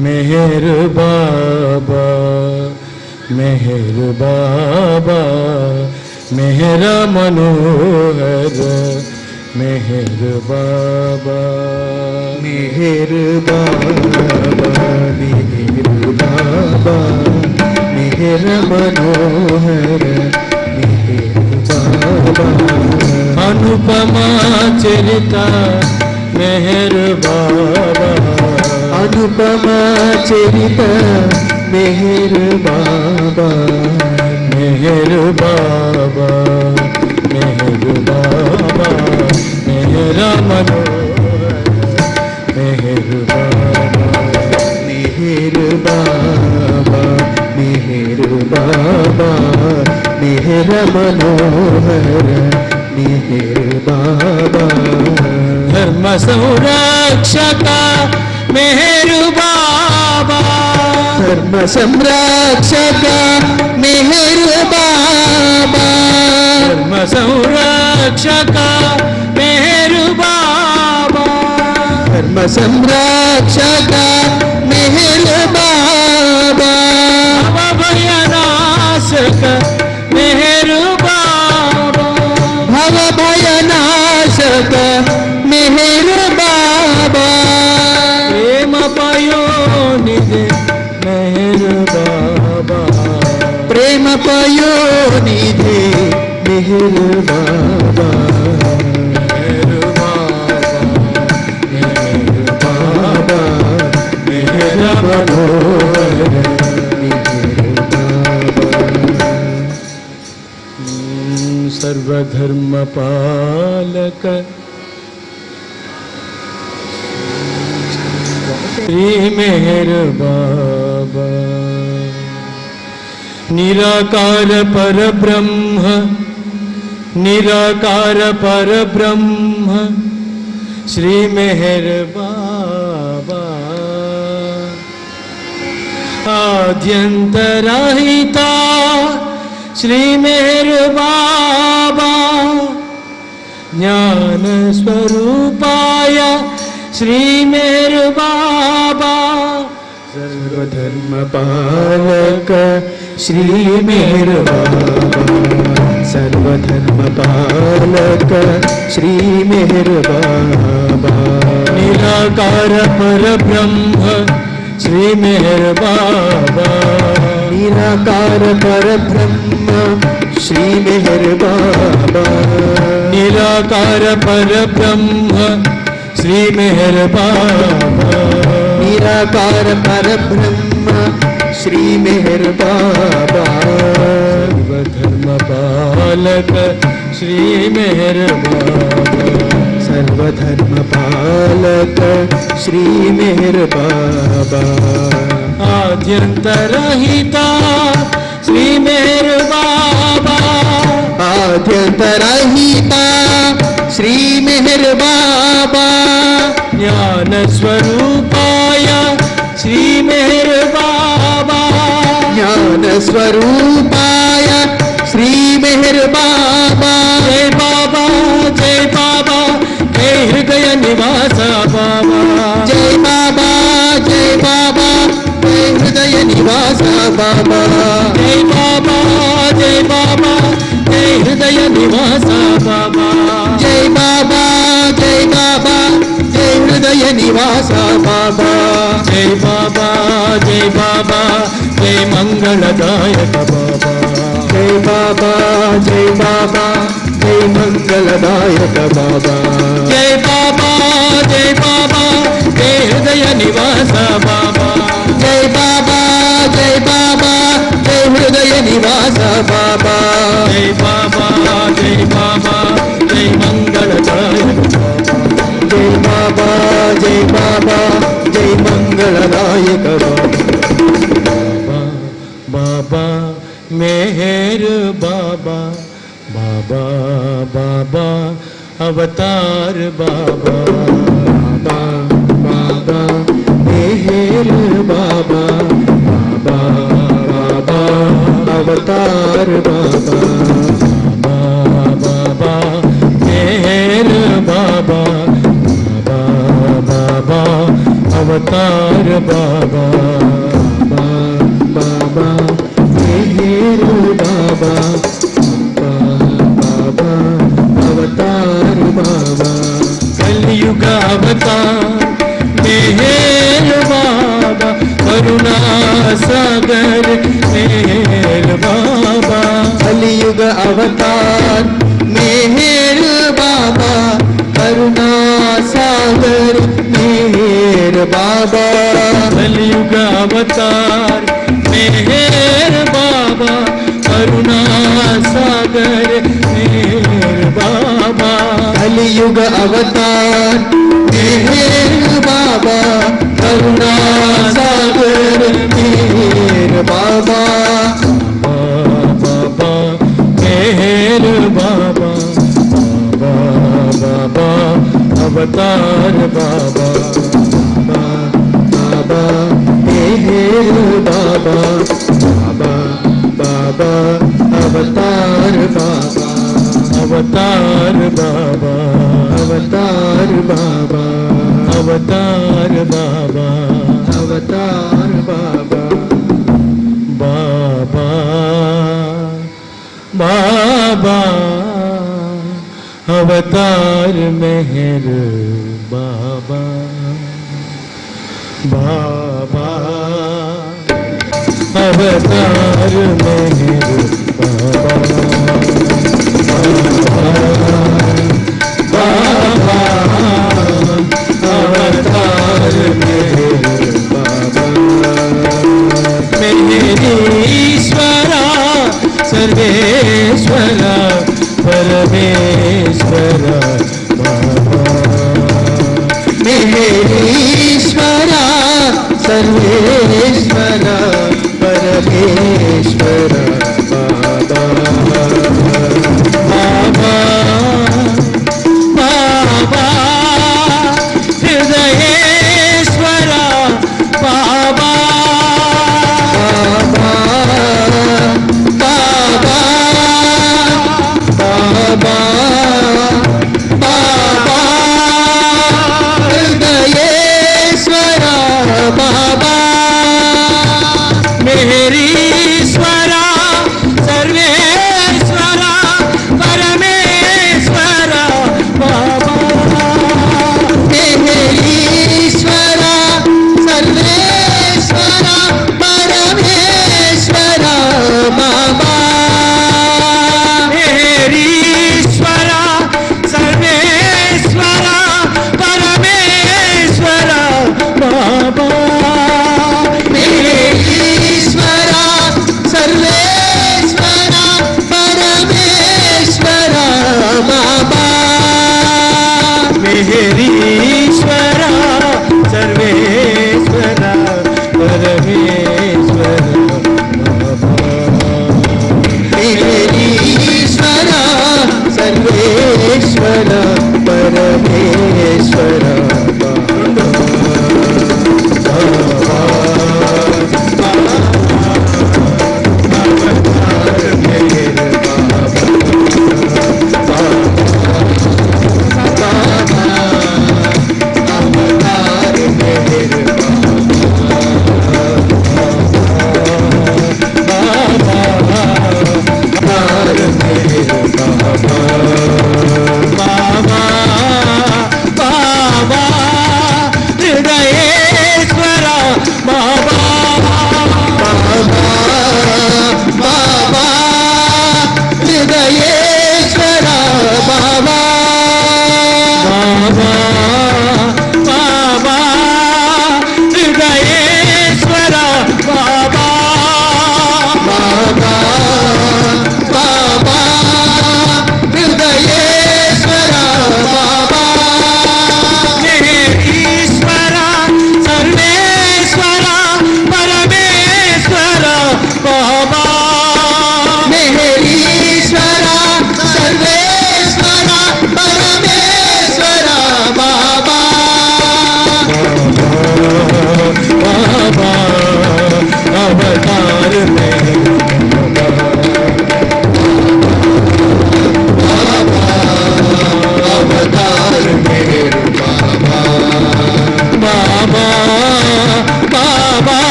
मेहर बाबा मेहर बाबा मेहरा मनोहर मेहर बाबा मेहर बाबा मेहर बाबा मेहर मनोहर मेहर बाबा अनुपमा चरिता मेहर बाबा अनुपमा चरिता मेहर बाबा मेहर बाबा मेहर बाबा मेहरा मनोहर मेहर बाबा मेहर बाबा मेहर बाबा मेहर मनोहर मेहर बाबा धर्म संरक्षका मेहर बाबा धर्म संरक्षक मेहर बाबा धर्म संरक्षका मेहर बाबा धर्म संरक्षक मेहर बाबा भयनाशक मेहर बाबा भव भयनाशक मेहर बाबा प्रेम पयोनिधि मेहर बाबा प्रेम पयोनिधि मेहर बाबा मेहर बाबा मेहर मनोहर सर्वधर्म पालक श्री मेहर बाबा निराकार पर ब्रह्म निराकार पर ब्रह्म श्री मेहर बाबा आद्यंतरहिता श्री मेहर बाबा ज्ञान स्वरूपाय श्री मेहर बाबा सर्वधर्म पालक श्री मेहर बाबा सर्वधर्म पालक श्री मेहर बाबा निराकार पर ब्रह्म श्री मेहर बाबा निराकार पर ब्रह्म श्री मेहर बाबा निराकार पर ब्रह्म श्री मेहर बाबा निराकार पर ब्रह्म श्री मेहर बाबा सर्वधर्म पालक श्री मेहर बाबा सर्वधर्म पालक श्री मेहर बाबा आद्यंतरहिता श्री मेहर बाबा आद्यंतरहिता श्री मेहर बाबा ज्ञान स्वरूपाय श्री मेहर बाबा ज्ञान स्वरूपाय श्री मेहर बाबा जय बाबा जय बाबा जय हृदय निवास बाबा जय बाबा जय बाबा जय हृदय निवास बाबा जय बाबा जय बाबा जय हृदय निवास बाबा जय बाबा जय बाबा जय हृदय निवास बाबा जय बाबा जय बाबा जय मंगलदायक बाबा जय बाबा जय बाबा जय मंगलदायक बाबा जय बाबा जय बाबा जय हृदय निवास बाबा जय बाबा जय बाबा जय हृदय निवास बाबा जय बाबा जय बाबा जय मंगलदायक जय बाबा जय बाबा जय मंगलदायक बाबा बाबा मेहर बाबा बाबा बाबा अवतार बाबा बाबा बाबा मेहर बाबा बाबा बाबा अवतार बाबा बाबा बाबा मेहर बाबा बाबा बाबा अवतार अवतार बाबा बाबा मेहेर बाबा बाबा अवतार बाबा कलयुग अवतार मेहेर बाबा करुणा सागर मेहेर बाबा कलयुग अवतार मेहेर बाबा करुणा सागर मेहेर बाबा कलयुग अवतार मेहेर बाबा करुणा सागर मेहेर बाबा कलयुग अवतार मेहेर बाबा करुणा सागर मेहेर बाबा बाबा मेहेर बाबा बाबा अवतार बाबा बाबा मेहेर बाबा बाबा अवतार बाबा अवतार बाबा अवतार बाबा अवतार बाबा अवतार बाबा बाबा बाबा अवतार मेहर बाबा बाबा अवतार मेहर बाबा बाबा अवतार मेहर बाबा मेहरीश्वरा सर्वेश्वरा परमेश्वर बाबा मेहेरीश्वरा सर्वेश्वर परमेश्वर बाबा बाबा बाबा हृदयेश्वरा बाबा बाबा बाबा बाबा हृदयेश्वर बाबा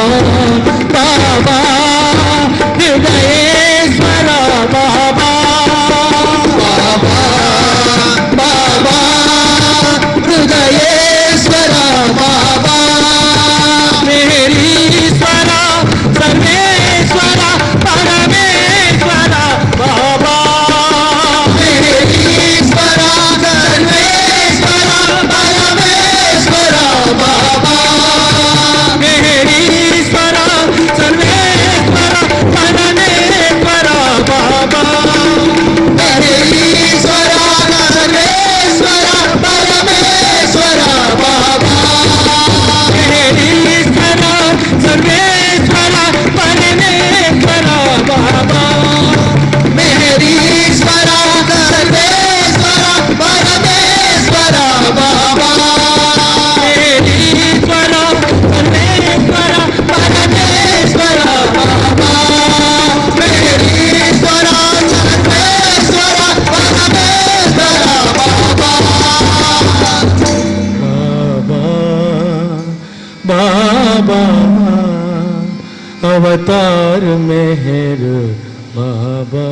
बाबा हृदयेश्वर बाबा बाबा बाबा हृदयेश्वर बाबा मेरीश्वर सर्वेश्वर परमेश्वर बाबा मेरीश्वर सर्वेश्वर परमेश्वर बाबा मेरीश्वर सर्वेश्वर परमेश्वर बाबा मेरीश्वर सर्वेश्वर परमेश्वर बाबा मेरीश्वर सर्वेश्वर परमेश्वर बाबा मेरीश्वर सर्वेश्वर परमेश्वर बाबा मेरीश्वर सर्वेश्वर परमेश्वर बाबा मेरीश्वर सर्वेश्वर परमेश्वर बाबा बाबा अवतार मेहर बाबा।